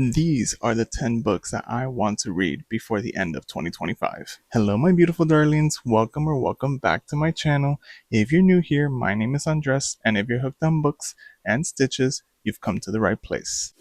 These are the 10 books that I want to read before the end of 2025. Hello, my beautiful darlings. Welcome back to my channel. If you're new here, my name is Andres, and if you're hooked on books and stitches, you've come to the right place.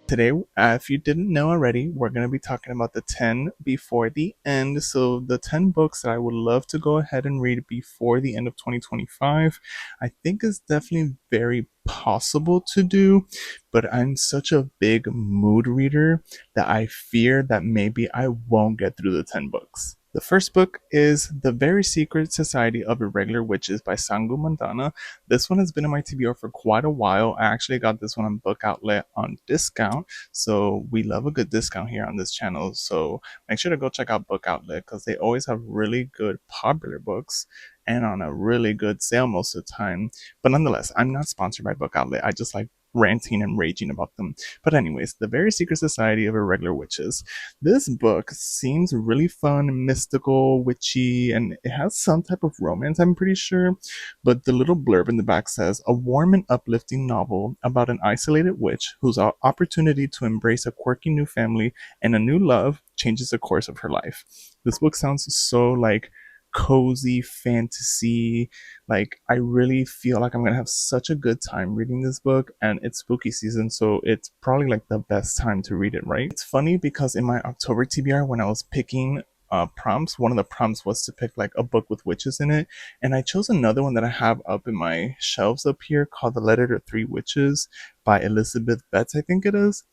Today, if you didn't know already, we're going to be talking about the 10 before the end. So, the 10 books that I would love to go ahead and read before the end of 2025. I think is definitely very possible to do, but I'm such a big mood reader that I fear that maybe I won't get through the 10 books. The first book is The Very Secret Society of Irregular Witches by Sangu Mandana. This one has been in my TBR for quite a while. I actually got this one on Book Outlet on discount, so we love a good discount here on this channel. So make sure to go check out Book Outlet because they always have really good popular books and on a really good sale most of the time. But nonetheless, I'm not sponsored by Book Outlet. I just like ranting and raging about them. But anyways, The Very Secret Society of Irregular Witches. This book seems really fun, mystical, witchy, and it has some type of romance, I'm pretty sure. But the little blurb in the back says, a warm and uplifting novel about an isolated witch whose opportunity to embrace a quirky new family and a new love changes the course of her life. This book sounds so like cozy fantasy. Like, I really feel like I'm gonna have such a good time reading this book, and it's spooky season, so it's probably like the best time to read it, right? It's funny because in my October TBR, when I was picking prompts, one of the prompts was to pick like a book with witches in it, and I chose another one that I have up in my shelves up here called The Letter to Three Witches by Elizabeth Betts, I think it is.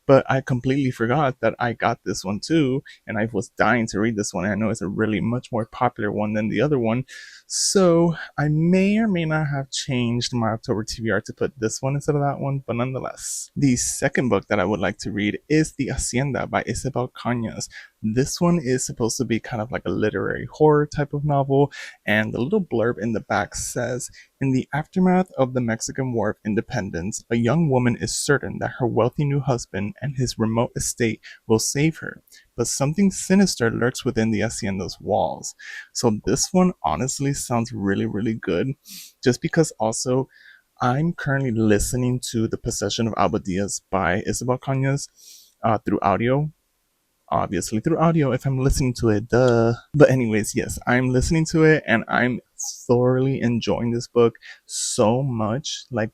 But I completely forgot that I got this one too, and I was dying to read this one. I know it's a really much more popular one than the other one, so I may or may not have changed my October TBR to put this one instead of that one, but nonetheless. The second book that I would like to read is The Hacienda by Isabel Cañas. This one is supposed to be kind of like a literary horror type of novel, and the little blurb in the back says, in the aftermath of the Mexican War of Independence, a young woman is certain that her wealthy new husband and his remote estate will save her, but something sinister lurks within the hacienda's walls. So this one honestly sounds really, really good, just because also I'm currently listening to The Possession of Alba Diaz by Isabel Cañas through audio. Obviously through audio if I'm listening to it, duh. But anyways, yes, I'm listening to it and I'm thoroughly enjoying this book so much. Like,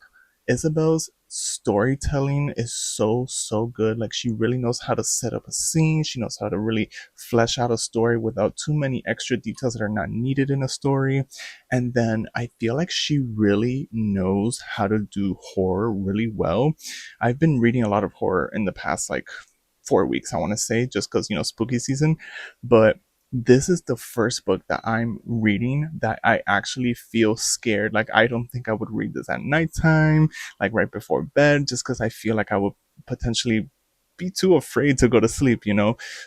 Isabel's storytelling is so good. Like, she really knows how to set up a scene. She knows how to really flesh out a story without too many extra details that are not needed in a story. And then I feel like she really knows how to do horror really well. I've been reading a lot of horror in the past like 4 weeks, I want to say, just because, spooky season. But this is the first book that I'm reading that I actually feel scared. Like, I don't think I would read this at nighttime, like right before bed, just because I feel like I would potentially be too afraid to go to sleep.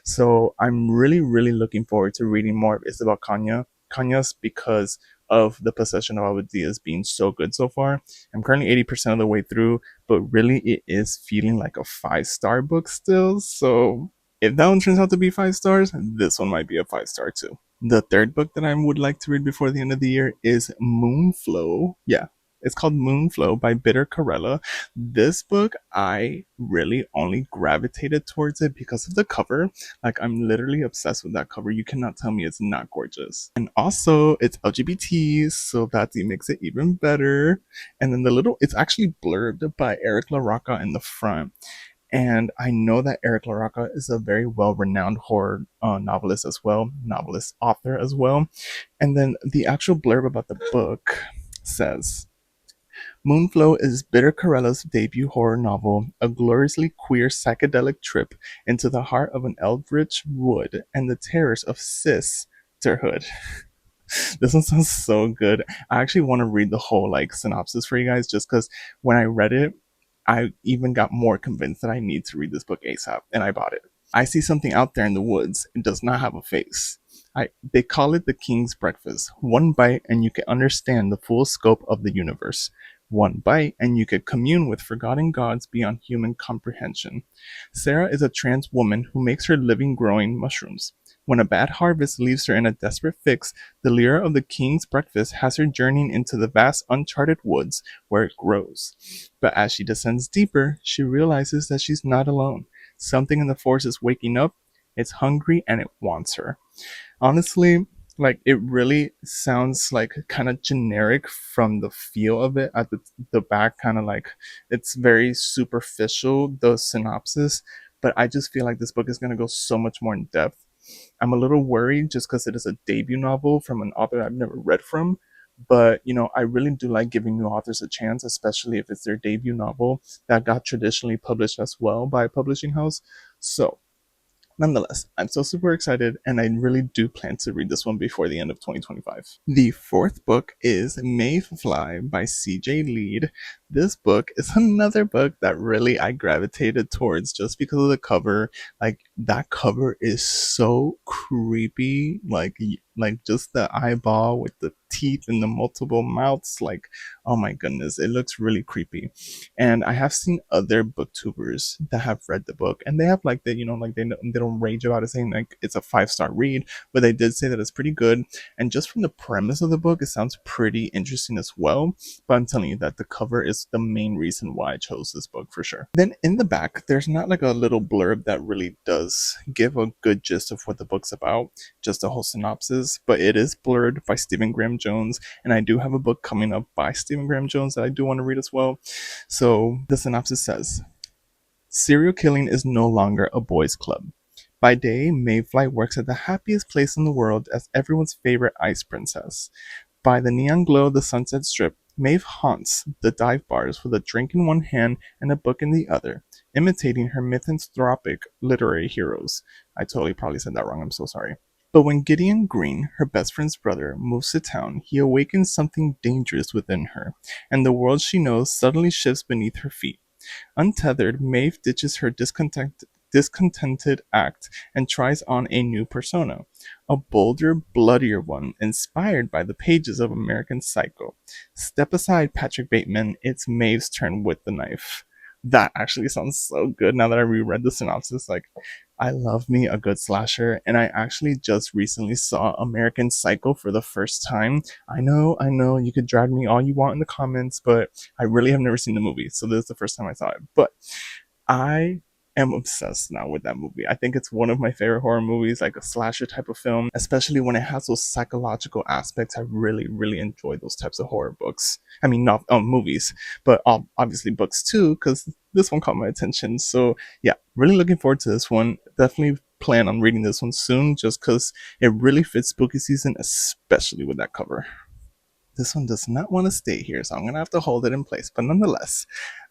So I'm really looking forward to reading more of Isabel Cañas because of The Possession of Abadias being so good so far. I'm currently 80% of the way through, but really it is feeling like a 5-star book still. So if that one turns out to be 5 stars, this one might be a 5-star too. The third book that I would like to read before the end of the year is Moonflow. Yeah, it's called Moonflow by Bitter Corella. This book, I really only gravitated towards it because of the cover. Like, I'm literally obsessed with that cover. You cannot tell me it's not gorgeous. And also, it's LGBT, so that makes it even better. And then it's actually blurbed by Eric LaRocca in the front. And I know that Eric LaRocca is a very well-renowned horror novelist as well, novelist author as well. And then the actual blurb about the book says, Moonflow is Bitter Corella's debut horror novel, a gloriously queer psychedelic trip into the heart of an eldritch wood and the terrors of sisterhood. This one sounds so good. I actually want to read the whole synopsis for you guys, just because when I read it, I even got more convinced that I need to read this book ASAP, and I bought it. I see something out there in the woods. It does not have a face. They call it the King's Breakfast. One bite and you can understand the full scope of the universe. One bite and you could commune with forgotten gods beyond human comprehension. Sarah is a trans woman who makes her living growing mushrooms. When a bad harvest leaves her in a desperate fix, the lure of the king's breakfast has her journeying into the vast uncharted woods where it grows. But as she descends deeper, she realizes that she's not alone. Something in the forest is waking up, it's hungry, and it wants her. Honestly, like it really sounds like kind of generic from the feel of it at the back, kind of like it's very superficial, the synopsis, but I just feel like this book is going to go so much more in depth. I'm a little worried just because it is a debut novel from an author I've never read from. But, I really do like giving new authors a chance, especially if it's their debut novel that got traditionally published as well by a publishing house. So, nonetheless, I'm still super excited and I really do plan to read this one before the end of 2025. The fourth book is Mayfly by CJ Lead. This book is another book that really I gravitated towards just because of the cover. Like that cover is so creepy. Like just the eyeball with the teeth and the multiple mouths. Like, oh my goodness, it looks really creepy. And I have seen other booktubers that have read the book and they have like that, like they don't rage about it saying like it's a 5-star read, but they did say that it's pretty good. And just from the premise of the book, it sounds pretty interesting as well. But I'm telling you that the cover is the main reason why I chose this book for sure. Then in the back, there's not like a little blurb that really does give a good gist of what the book's about, just a whole synopsis, but it is blurred by Stephen Graham Jones. And I do have a book coming up by Stephen Graham Jones that I do want to read as well. So the synopsis says, serial killing is no longer a boys' club. By day, Mayfly works at the happiest place in the world as everyone's favorite ice princess. By the neon glow of the Sunset Strip, Maeve haunts the dive bars with a drink in one hand and a book in the other, imitating her misanthropic literary heroes. I totally probably said that wrong, I'm so sorry. But when Gideon Green, her best friend's brother, moves to town, he awakens something dangerous within her, and the world she knows suddenly shifts beneath her feet. Untethered, Maeve ditches her discontented act and tries on a new persona, a bolder, bloodier one inspired by the pages of American Psycho. Step aside, Patrick Bateman, it's Maeve's turn with the knife. That actually sounds so good now that I reread the synopsis. Like, I love me a good slasher, and I actually just recently saw American Psycho for the first time. I know, you could drag me all you want in the comments, but I really have never seen the movie, so this is the first time I saw it. But I am obsessed now with that movie. I think it's one of my favorite horror movies, like a slasher type of film, especially when it has those psychological aspects. I really, really enjoy those types of horror books. I mean, not movies, but obviously books too, because this one caught my attention. So yeah, really looking forward to this one. Definitely plan on reading this one soon, just because it really fits spooky season, especially with that cover. This one does not want to stay here, so I'm going to have to hold it in place. But nonetheless,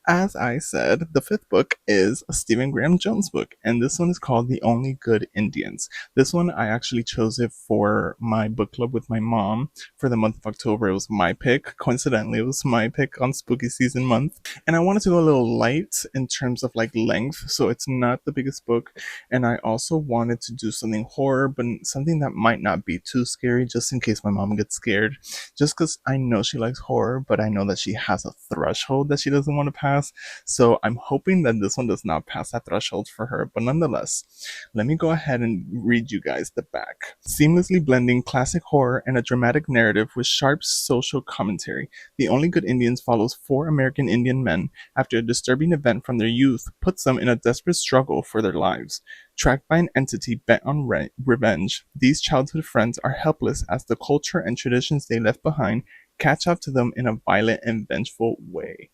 as I said, the fifth book is a Stephen Graham Jones book, and this one is called The Only Good Indians. This one, I actually chose it for my book club with my mom for the month of October. It was my pick. Coincidentally, it was my pick on spooky season month. And I wanted to go a little light in terms of like length, so it's not the biggest book. And I also wanted to do something horror, but something that might not be too scary, just in case my mom gets scared. Just because I know she likes horror, but I know that she has a threshold that she doesn't want to pass. So I'm hoping that this one does not pass that threshold for her. But nonetheless, let me go ahead and read you guys the back. Seamlessly blending classic horror and a dramatic narrative with sharp social commentary, The Only Good Indians follows 4 American Indian men after a disturbing event from their youth puts them in a desperate struggle for their lives. Tracked by an entity bent on revenge, these childhood friends are helpless as the culture and traditions they left behind catch up to them in a violent and vengeful way.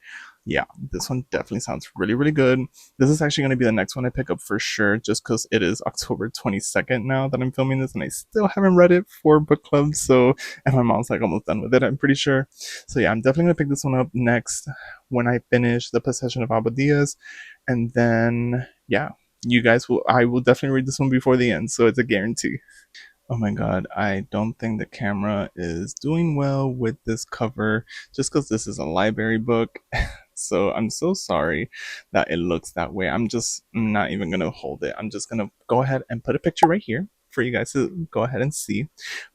Yeah, this one definitely sounds really, really good. This is actually going to be the next one I pick up for sure, just because it is October 22nd now that I'm filming this, and I still haven't read it for book club. So, and my mom's like almost done with it, I'm pretty sure. So, yeah, I'm definitely going to pick this one up next when I finish The Possession of Abba Diaz. And then, yeah, I will definitely read this one before the end. So, it's a guarantee. Oh my god, I don't think the camera is doing well with this cover just because this is a library book. So I'm so sorry that it looks that way. I'm not even going to hold it. I'm just going to go ahead and put a picture right here for you guys to go ahead and see.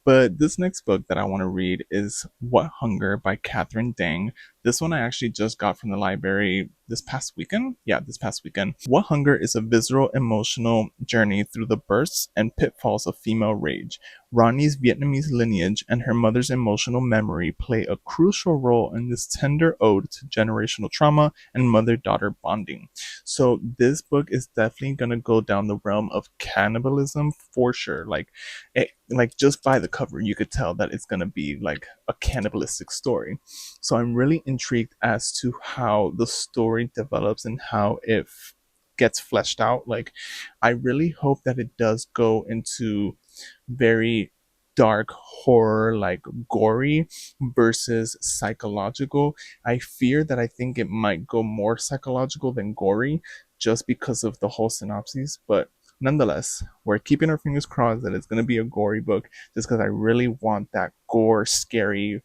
But this next book that I want to read is What Hunger by Catherine Dang. This one I actually just got from the library this past weekend. Yeah, this past weekend. What Hunger is a visceral, emotional journey through the bursts and pitfalls of female rage. Ronnie's Vietnamese lineage and her mother's emotional memory play a crucial role in this tender ode to generational trauma and mother-daughter bonding. So this book is definitely gonna go down the realm of cannibalism for sure. Like just by the cover, you could tell that it's gonna be like a cannibalistic story. So I'm really intrigued as to how the story develops and how it gets fleshed out. Like, I really hope that it does go into very dark horror, like gory versus psychological. I fear that I think it might go more psychological than gory just because of the whole synopsis, but nonetheless, we're keeping our fingers crossed that it's going to be a gory book just because I really want that gore, scary,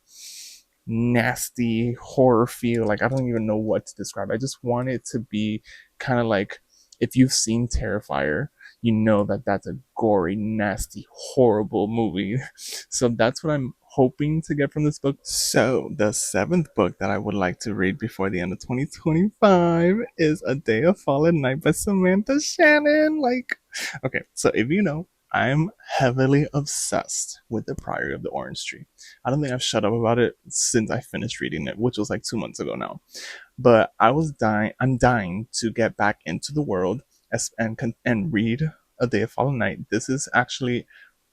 nasty horror feel. Like, I don't even know what to describe. I just want it to be kind of like, if you've seen Terrifier, you know that that's a gory, nasty, horrible movie. So that's what I'm hoping to get from this book. So the seventh book that I would like to read before the end of 2025 is A Day of Fallen Night by Samantha Shannon. Like, okay, so if you know, I'm heavily obsessed with The Priory of the Orange Tree. I don't think I've shut up about it since I finished reading it, which was like 2 months ago now. But I'm dying to get back into the world and read A Day of Fallen Night. This is actually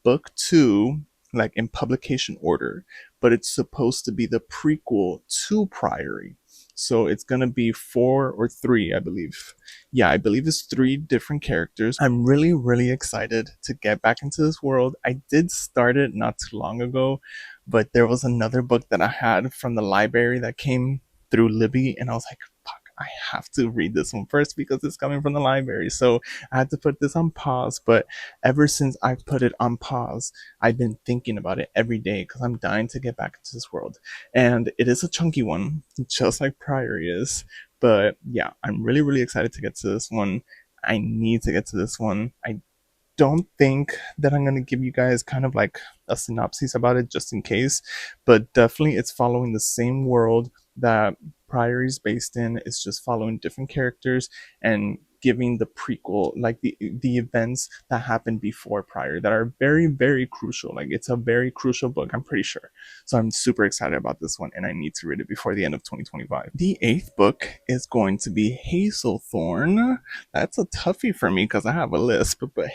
book 2, like in publication order, but it's supposed to be the prequel to Priory. So it's gonna be 4 or 3, I believe. Yeah, I believe it's 3 different characters. I'm really, really excited to get back into this world. I did start it not too long ago, but there was another book that I had from the library that came through Libby, and I was like, fuck, I have to read this one first because it's coming from the library. So I had to put this on pause. But ever since I put it on pause, I've been thinking about it every day because I'm dying to get back into this world. And it is a chunky one, just like Priory is. But yeah, I'm really, really excited to get to this one. I need to get to this one. I don't think that I'm going to give you guys kind of like a synopsis about it just in case, but definitely it's following the same world that Priory is based in. It's just following different characters and giving the prequel, like the events that happened before Priory that are very, very crucial. Like, it's a very crucial book, I'm pretty sure. So I'm super excited about this one, and I need to read it before the end of 2025. The 8th book is going to be Hazelthorn. That's a toughie for me because I have a lisp, but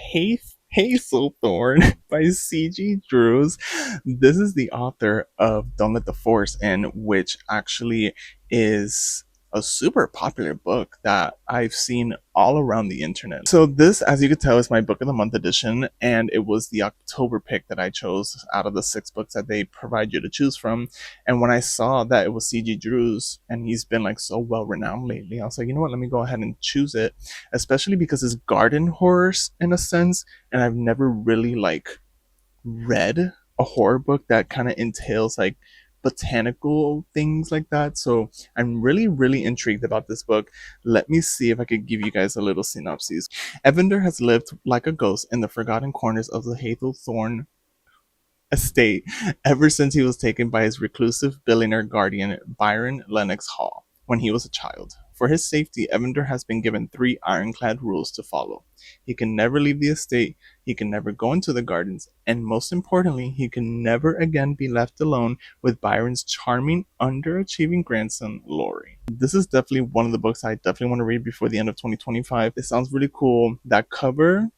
Hazelthorn by C.G. Drews. This is the author of Don't Let the Force In, which actually is a super popular book that I've seen all around the internet. So this, as you could tell, is my book of the month edition, and it was the October pick that I chose out of the 6 books that they provide you to choose from. And when I saw that it was C.G. Drews, and he's been like so well renowned lately, I was like, you know what, let me go ahead and choose it, especially because it's garden horrors in a sense, and I've never really like read a horror book that kind of entails like botanical things like that. So I'm really, really intrigued about this book. Let me see if I could give you guys a little synopsis. Evander has lived like a ghost in the forgotten corners of the Hazelthorn estate ever since he was taken by his reclusive billionaire guardian Byron Lennox Hall when he was a child. For his safety, Evander has been given 3 ironclad rules to follow. He can never leave the estate, he can never go into the gardens, and most importantly, he can never again be left alone with Byron's charming, underachieving grandson, Laurie. This is definitely one of the books I definitely want to read before the end of 2025. It sounds really cool. That cover,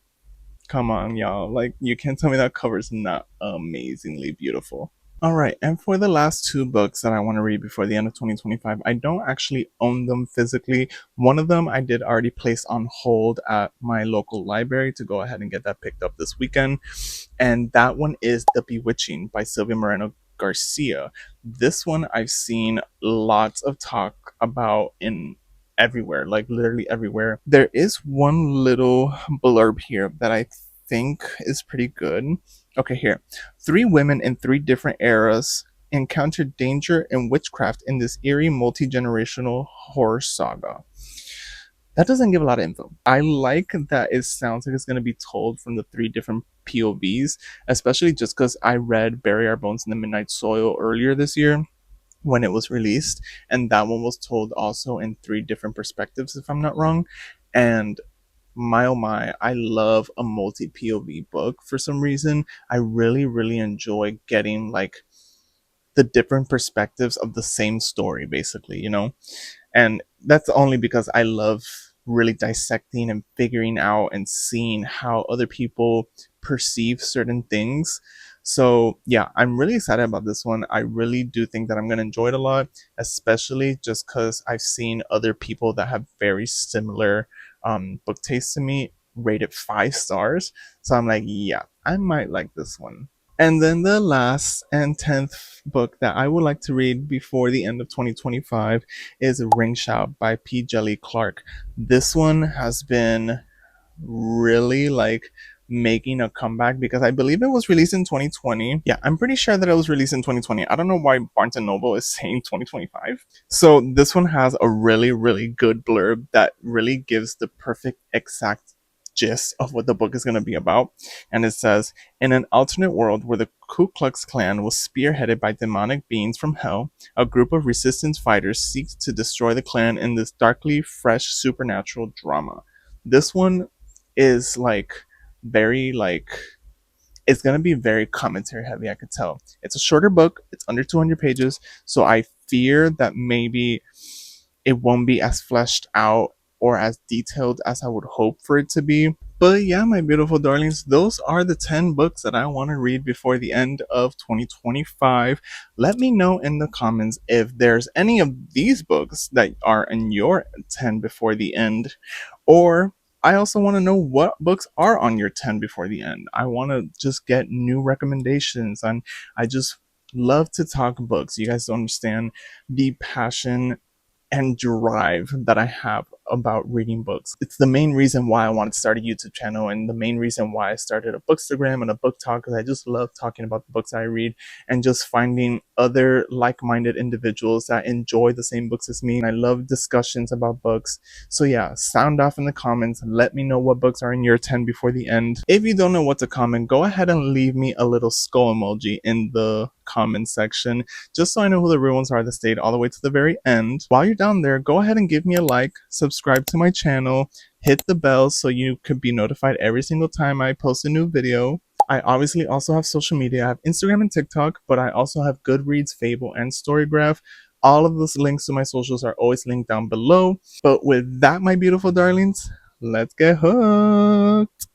come on, y'all. Like, you can't tell me that cover is not amazingly beautiful. All right, and for the last 2 books that I want to read before the end of 2025, I don't actually own them physically. One of them I did already place on hold at my local library to go ahead and get that picked up this weekend. And that one is The Bewitching by Sylvia Moreno Garcia. This one I've seen lots of talk about in everywhere, like literally everywhere. There is one little blurb here that I think is pretty good. Okay, here. 3 women in 3 different eras encounter danger and witchcraft in this eerie multi-generational horror saga. That doesn't give a lot of info. I like that it sounds like it's going to be told from the three different POVs, especially just because I read Bury Our Bones in the Midnight Soil earlier this year when it was released, and that one was told also in three different perspectives, if I'm not wrong. And my oh my, I love a multi POV book for some reason. I really, really enjoy getting like the different perspectives of the same story, basically, you know? And that's only because I love really dissecting and figuring out and seeing how other people perceive certain things. So, yeah, I'm really excited about this one. I really do think that I'm going to enjoy it a lot, especially just because I've seen other people that have very similar book tastes to me rate it 5 stars. So I'm like, yeah, I might like this one. And then the last and 10th book that I would like to read before the end of 2025 is Ring Shout by P. Jelly Clark. This one has been really like making a comeback because I believe it was released in 2020. Yeah, I'm pretty sure that it was released in 2020. I don't know why Barnes& and Noble is saying 2025. So this one has a really, really good blurb that really gives the perfect exact gist of what the book is going to be about. And it says, in an alternate world where the Ku Klux Klan was spearheaded by demonic beings from hell, a group of resistance fighters seek to destroy the Klan in this darkly fresh supernatural drama. This one is like very like it's gonna be very commentary heavy. I could tell. It's a shorter book. It's under 200 pages, so I fear that maybe it won't be as fleshed out or as detailed as I would hope for it to be. But yeah, my beautiful darlings, those are the 10 books that I want to read before the end of 2025. Let me know in the comments if there's any of these books that are in your 10 before the end, or I also want to know what books are on your 10 before the end. I want to just get new recommendations, and I just love to talk books. You guys don't understand the passion and drive that I have about reading books. It's the main reason why I wanted to start a YouTube channel, and the main reason why I started a Bookstagram and a BookTok, because I just love talking about the books I read and just finding other like-minded individuals that enjoy the same books as me. And I love discussions about books. So yeah, sound off in the comments. Let me know what books are in your 10 before the end. If you don't know what to comment, go ahead and leave me a little skull emoji in the comment section, just so I know who the real ones are that stayed all the way to the very end. While you're down there, go ahead and give me a like, subscribe to my channel, hit the bell so you could be notified every single time I post a new video. I obviously also have social media. I have Instagram and TikTok, but I also have Goodreads, Fable, and Storygraph. All of those links to my socials are always linked down below. But with that, my beautiful darlings, let's get hooked.